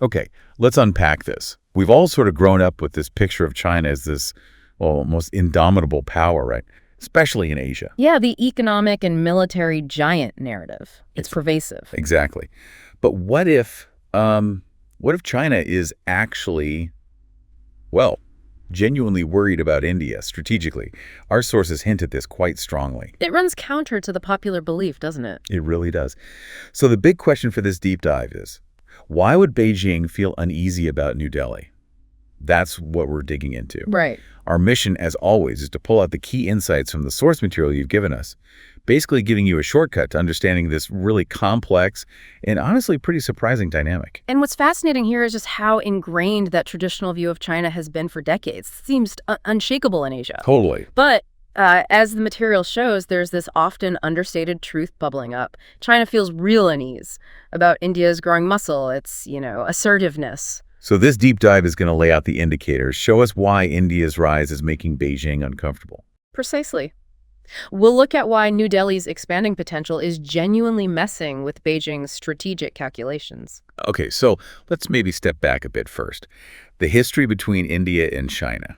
Okay, let's unpack this. We've all sort of grown up with this picture of China as this, well, almost indomitable power, right? Especially in Asia. Yeah, the economic and military giant narrative. It's pervasive. Exactly. But what if China is actually, well, genuinely worried about India strategically? Our sources hint at this quite strongly. It runs counter to the popular belief, doesn't it? It really does. So the big question for this deep dive is, why would Beijing feel uneasy about New Delhi? That's what we're digging into. Right. Our mission, as always, is to pull out the key insights from the source material you've given us, basically giving you a shortcut to understanding this really complex and honestly pretty surprising dynamic. And what's fascinating here is just how ingrained that traditional view of China has been for decades. It seems unshakable in Asia. Totally. But as the material shows, there's this often understated truth bubbling up. China feels real unease about India's growing muscle, its, assertiveness. So this deep dive is going to lay out the indicators, show us why India's rise is making Beijing uncomfortable. Precisely. We'll look at why New Delhi's expanding potential is genuinely messing with Beijing's strategic calculations. Okay, so let's maybe step back a bit first. The history between India and China.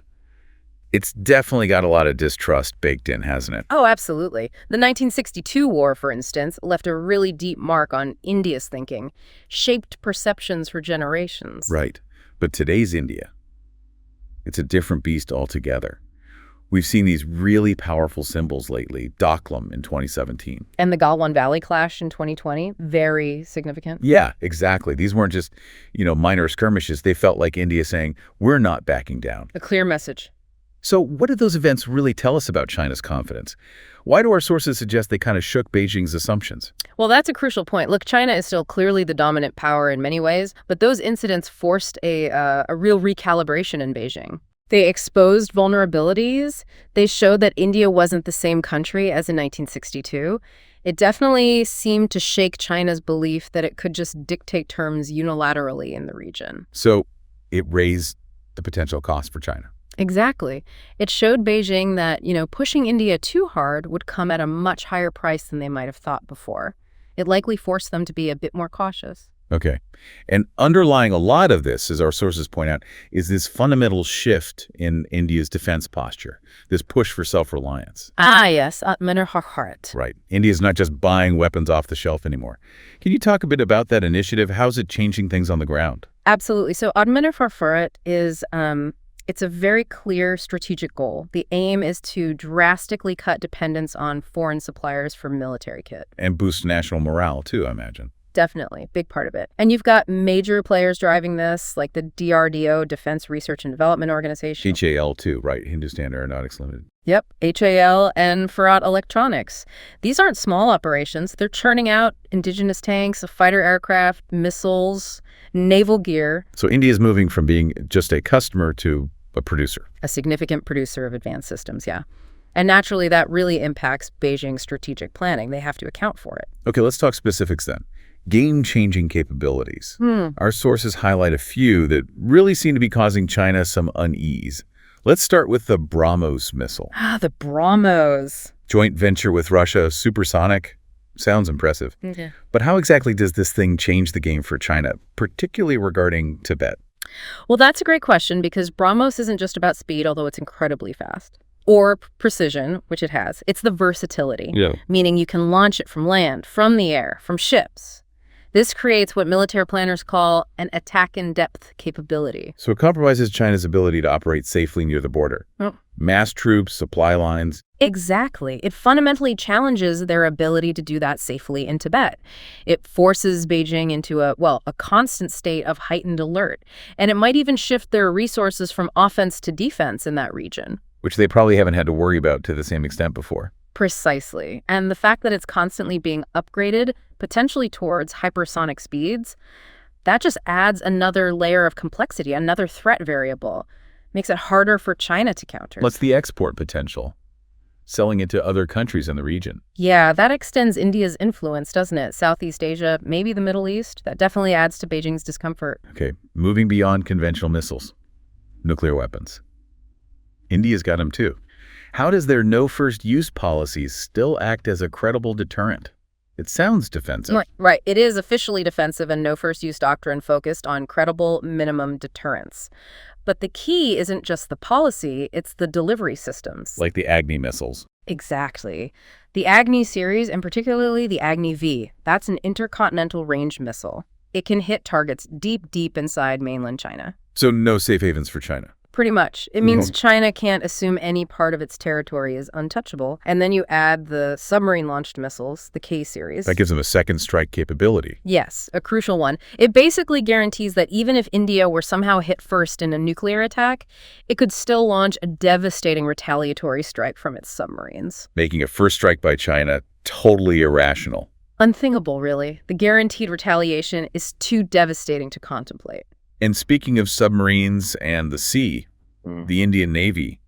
It's definitely got a lot of distrust baked in, hasn't it? Oh, absolutely. The 1962 war, for instance, left a really deep mark on India's thinking, shaped perceptions for generations. Right. But today's India, it's a different beast altogether. We've seen these really powerful symbols lately, Doklam in 2017. And the Galwan Valley clash in 2020, very significant. Yeah, exactly. These weren't just, minor skirmishes. They felt like India saying, we're not backing down. A clear message. So what did those events really tell us about China's confidence? Why do our sources suggest they kind of shook Beijing's assumptions? Well, that's a crucial point. Look, China is still clearly the dominant power in many ways, but those incidents forced a real recalibration in Beijing. They exposed vulnerabilities. They showed that India wasn't the same country as in 1962. It definitely seemed to shake China's belief that it could just dictate terms unilaterally in the region. So it raised the potential cost for China. Exactly. It showed Beijing that, pushing India too hard would come at a much higher price than they might have thought before. It likely forced them to be a bit more cautious. Okay. And underlying a lot of this, as our sources point out, is this fundamental shift in India's defense posture, this push for self-reliance. Ah, yes, Atmanirbhar Bharat. Right. India's not just buying weapons off the shelf anymore. Can you talk a bit about that initiative? How's it changing things on the ground? Absolutely. So Atmanirbhar Bharat is it's a very clear strategic goal. The aim is to drastically cut dependence on foreign suppliers for military kit. And boost national morale, too, I imagine. Definitely, big part of it. And you've got major players driving this, like the DRDO, Defense Research and Development Organization. HAL, too, right? Hindustan Aeronautics Limited. Yep, HAL and Farad Electronics. These aren't small operations. They're churning out indigenous tanks, fighter aircraft, missiles, naval gear. So India's moving from being just a customer to a producer. A significant producer of advanced systems, yeah. And naturally, that really impacts Beijing's strategic planning. They have to account for it. Okay, let's talk specifics then. Game-changing capabilities. Our sources highlight a few that really seem to be causing China some unease. Let's start with the BrahMos missile. Ah, the BrahMos. Joint venture with Russia, supersonic. Sounds impressive. Okay. But how exactly does this thing change the game for China, particularly regarding Tibet? Well, that's a great question because BrahMos isn't just about speed, although it's incredibly fast. Or precision, which it has. It's the versatility, meaning you can launch it from land, from the air, from ships. This creates what military planners call an attack-in-depth capability. So it compromises China's ability to operate safely near the border. Mass troops, supply lines. Exactly. It fundamentally challenges their ability to do that safely in Tibet. It forces Beijing into a constant state of heightened alert. And it might even shift their resources from offense to defense in that region. Which they probably haven't had to worry about to the same extent before. Precisely. And the fact that it's constantly being upgraded, potentially towards hypersonic speeds, that just adds another layer of complexity, another threat variable. Makes it harder for China to counter. What's the export potential? Selling it to other countries in the region. Yeah, that extends India's influence, doesn't it? Southeast Asia, maybe the Middle East. That definitely adds to Beijing's discomfort. Okay, moving beyond conventional missiles. Nuclear weapons. India's got them too. How does their no-first-use policies still act as a credible deterrent? It sounds defensive. Right. It is officially defensive and no first-use doctrine focused on credible minimum deterrence. But the key isn't just the policy, it's the delivery systems. Like the Agni missiles. Exactly. The Agni series, and particularly the Agni-V, that's an intercontinental range missile. It can hit targets deep, deep inside mainland China. So no safe havens for China. Pretty much. It means China can't assume any part of its territory is untouchable. And then you add the submarine-launched missiles, the K-series. That gives them a second strike capability. Yes, a crucial one. It basically guarantees that even if India were somehow hit first in a nuclear attack, it could still launch a devastating retaliatory strike from its submarines. Making a first strike by China totally irrational. Unthinkable, really. The guaranteed retaliation is too devastating to contemplate. And speaking of submarines and the sea, the Indian Navy,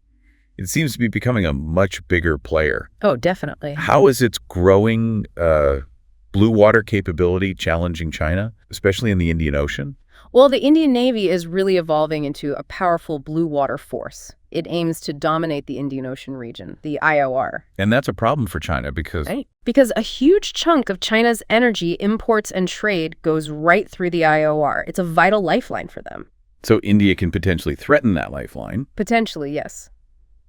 it seems to be becoming a much bigger player. Oh, definitely. How is its growing blue water capability challenging China, especially in the Indian Ocean? Well, the Indian Navy is really evolving into a powerful blue water force. It aims to dominate the Indian Ocean region, the IOR. And that's a problem for China because... Right. Because a huge chunk of China's energy, imports, and trade goes right through the IOR. It's a vital lifeline for them. So India can potentially threaten that lifeline. Potentially, yes.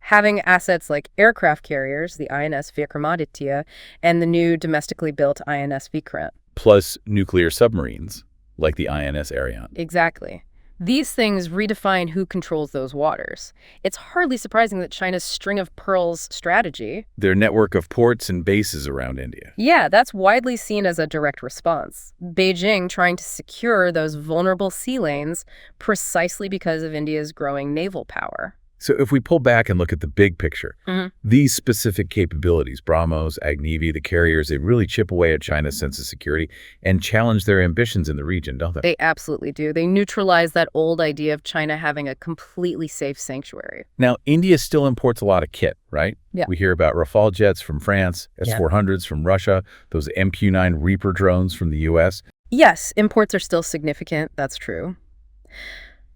Having assets like aircraft carriers, the INS Vikramaditya, and the new domestically built INS Vikrant. Plus nuclear submarines, like the INS Ariane. Exactly. These things redefine who controls those waters. It's hardly surprising that China's string of pearls strategy... Their network of ports and bases around India. Yeah, that's widely seen as a direct response. Beijing trying to secure those vulnerable sea lanes precisely because of India's growing naval power. So if we pull back and look at the big picture, these specific capabilities, BrahMos, Agni-V, the carriers, they really chip away at China's sense of security and challenge their ambitions in the region, don't they? They absolutely do. They neutralize that old idea of China having a completely safe sanctuary. Now, India still imports a lot of kit, right? Yeah. We hear about Rafale jets from France, S-400s from Russia, those MQ-9 Reaper drones from the U.S. Yes, imports are still significant. That's true.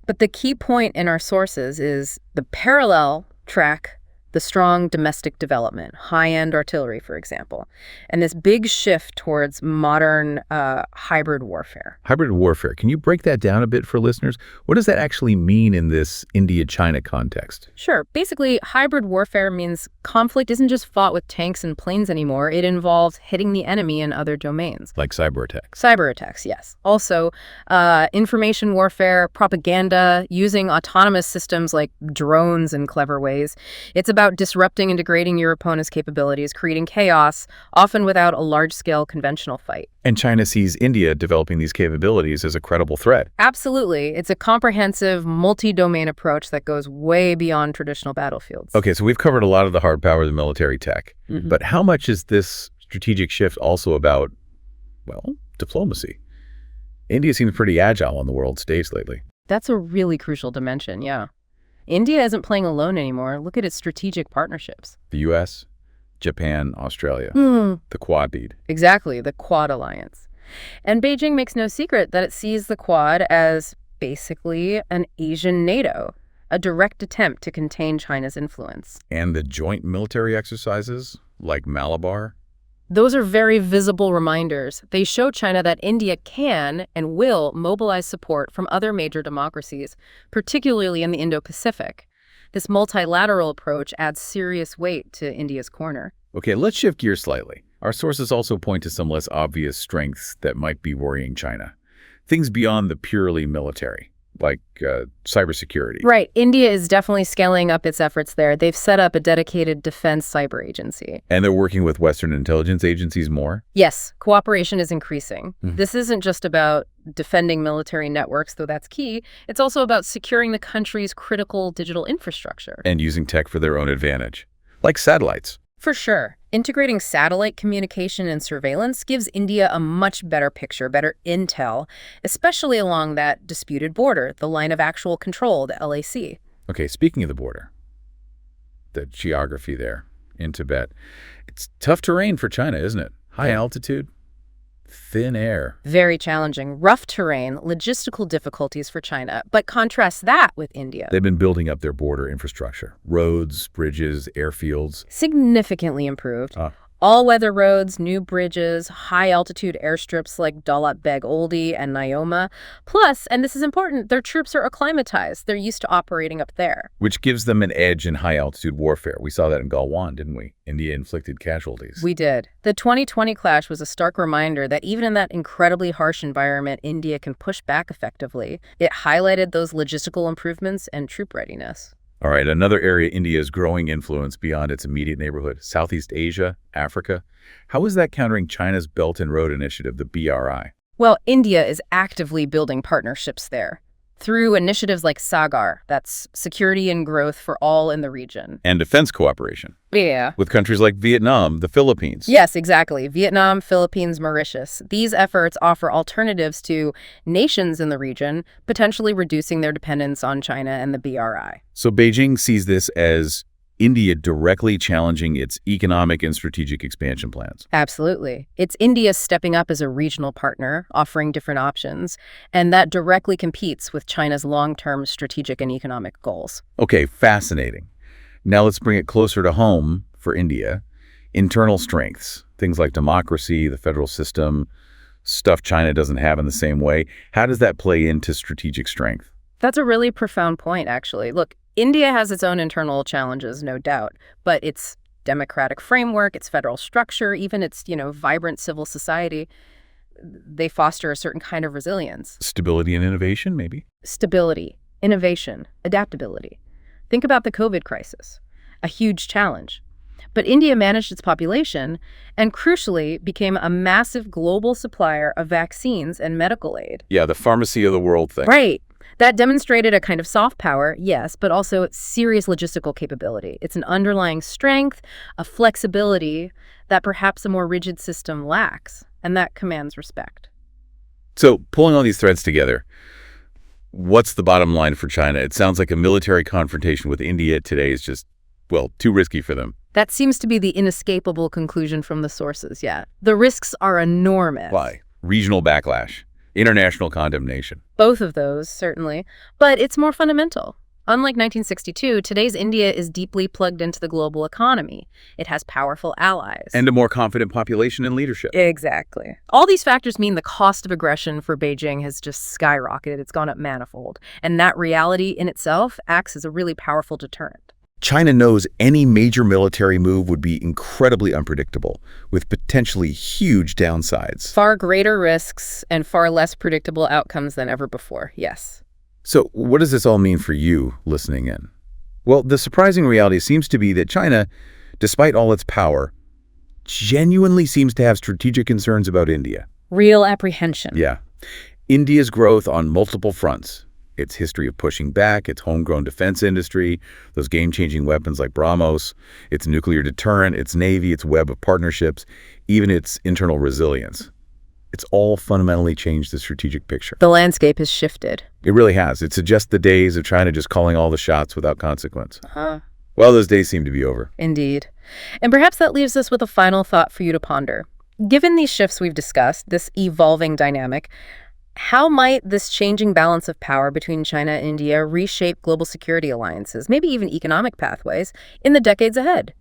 But the key point in our sources is the parallel track, the strong domestic development, high-end artillery, for example, and this big shift towards modern hybrid warfare. Hybrid warfare. Can you break that down a bit for listeners? What does that actually mean in this India-China context? Sure. Basically, hybrid warfare means conflict isn't just fought with tanks and planes anymore. It involves hitting the enemy in other domains. Like cyber attacks. Cyber attacks, yes. Also, information warfare, propaganda, using autonomous systems like drones in clever ways. It's about disrupting and degrading your opponent's capabilities, creating chaos, often without a large-scale conventional fight. And China sees India developing these capabilities as a credible threat. Absolutely. It's a comprehensive, multi-domain approach that goes way beyond traditional battlefields. Okay, so we've covered a lot of the hard power, the military tech. But how much is this strategic shift also about, well, diplomacy? India seems pretty agile on the world stage lately. That's a really crucial dimension, yeah. India isn't playing alone anymore. Look at its strategic partnerships. The U.S., Japan, Australia, the Quad bead. Exactly, the Quad alliance. And Beijing makes no secret that it sees the Quad as basically an Asian NATO, a direct attempt to contain China's influence. And the joint military exercises, like Malabar? Those are very visible reminders. They show China that India can and will mobilize support from other major democracies, particularly in the Indo-Pacific. This multilateral approach adds serious weight to India's corner. Okay, let's shift gears slightly. Our sources also point to some less obvious strengths that might be worrying China. Things beyond the purely military, like cybersecurity. Right. India is definitely scaling up its efforts there. They've set up a dedicated defense cyber agency. And they're working with Western intelligence agencies more? Yes. Cooperation is increasing. This isn't just about defending military networks, though that's key. It's also about securing the country's critical digital infrastructure. And using tech for their own advantage, like satellites. For sure. Integrating satellite communication and surveillance gives India a much better picture, better intel, especially along that disputed border, the line of actual control, the LAC. Okay, speaking of the border, the geography there in Tibet, it's tough terrain for China, isn't it? High altitude, thin air. Very challenging. Rough terrain, logistical difficulties for China. But contrast that with India. They've been building up their border infrastructure. Roads, bridges, airfields. Significantly improved. All-weather roads, new bridges, high-altitude airstrips like Dalat Beg Oldi and Nyoma. Plus, and this is important, their troops are acclimatized. They're used to operating up there. Which gives them an edge in high-altitude warfare. We saw that in Galwan, didn't we? India inflicted casualties. We did. The 2020 clash was a stark reminder that even in that incredibly harsh environment, India can push back effectively. It highlighted those logistical improvements and troop readiness. All right, another area India's growing influence beyond its immediate neighborhood, Southeast Asia, Africa. How is that countering China's Belt and Road Initiative, the BRI? Well, India is actively building partnerships there through initiatives like SAGAR, that's security and growth for all in the region. And defense cooperation. Yeah. With countries like Vietnam, the Philippines. Yes, exactly. Vietnam, Philippines, Mauritius. These efforts offer alternatives to nations in the region, potentially reducing their dependence on China and the BRI. So Beijing sees this as India directly challenging its economic and strategic expansion plans. Absolutely. It's India stepping up as a regional partner, offering different options, and that directly competes with China's long-term strategic and economic goals. Okay, fascinating. Now let's bring it closer to home for India. Internal strengths, things like democracy, the federal system, stuff China doesn't have in the same way. How does that play into strategic strength? That's a really profound point, actually. Look, India has its own internal challenges, no doubt, but its democratic framework, its federal structure, even its, vibrant civil society, they foster a certain kind of resilience. Stability and innovation, maybe? Stability, innovation, adaptability. Think about the COVID crisis, a huge challenge. But India managed its population and, crucially, became a massive global supplier of vaccines and medical aid. Yeah, the pharmacy of the world thing. Right. That demonstrated a kind of soft power, yes, but also serious logistical capability. It's an underlying strength, a flexibility that perhaps a more rigid system lacks, and that commands respect. So, pulling all these threads together, what's the bottom line for China? It sounds like a military confrontation with India today is just, too risky for them. That seems to be the inescapable conclusion from the sources, yeah. The risks are enormous. Why? Regional backlash. International condemnation. Both of those, certainly. But it's more fundamental. Unlike 1962, today's India is deeply plugged into the global economy. It has powerful allies. And a more confident population and leadership. Exactly. All these factors mean the cost of aggression for Beijing has just skyrocketed. It's gone up manifold. And that reality in itself acts as a really powerful deterrent. China knows any major military move would be incredibly unpredictable, with potentially huge downsides. Far greater risks and far less predictable outcomes than ever before, yes. So what does this all mean for you listening in? Well, the surprising reality seems to be that China, despite all its power, genuinely seems to have strategic concerns about India. Real apprehension. Yeah. India's growth on multiple fronts. Its history of pushing back, its homegrown defense industry, those game-changing weapons like BrahMos, its nuclear deterrent, its navy, its web of partnerships, even its internal resilience. It's all fundamentally changed the strategic picture. The landscape has shifted. It really has. It suggests the days of China just calling all the shots without consequence. Uh-huh. Well, those days seem to be over. Indeed. And perhaps that leaves us with a final thought for you to ponder. Given these shifts we've discussed, this evolving dynamic, how might this changing balance of power between China and India reshape global security alliances, maybe even economic pathways, in the decades ahead?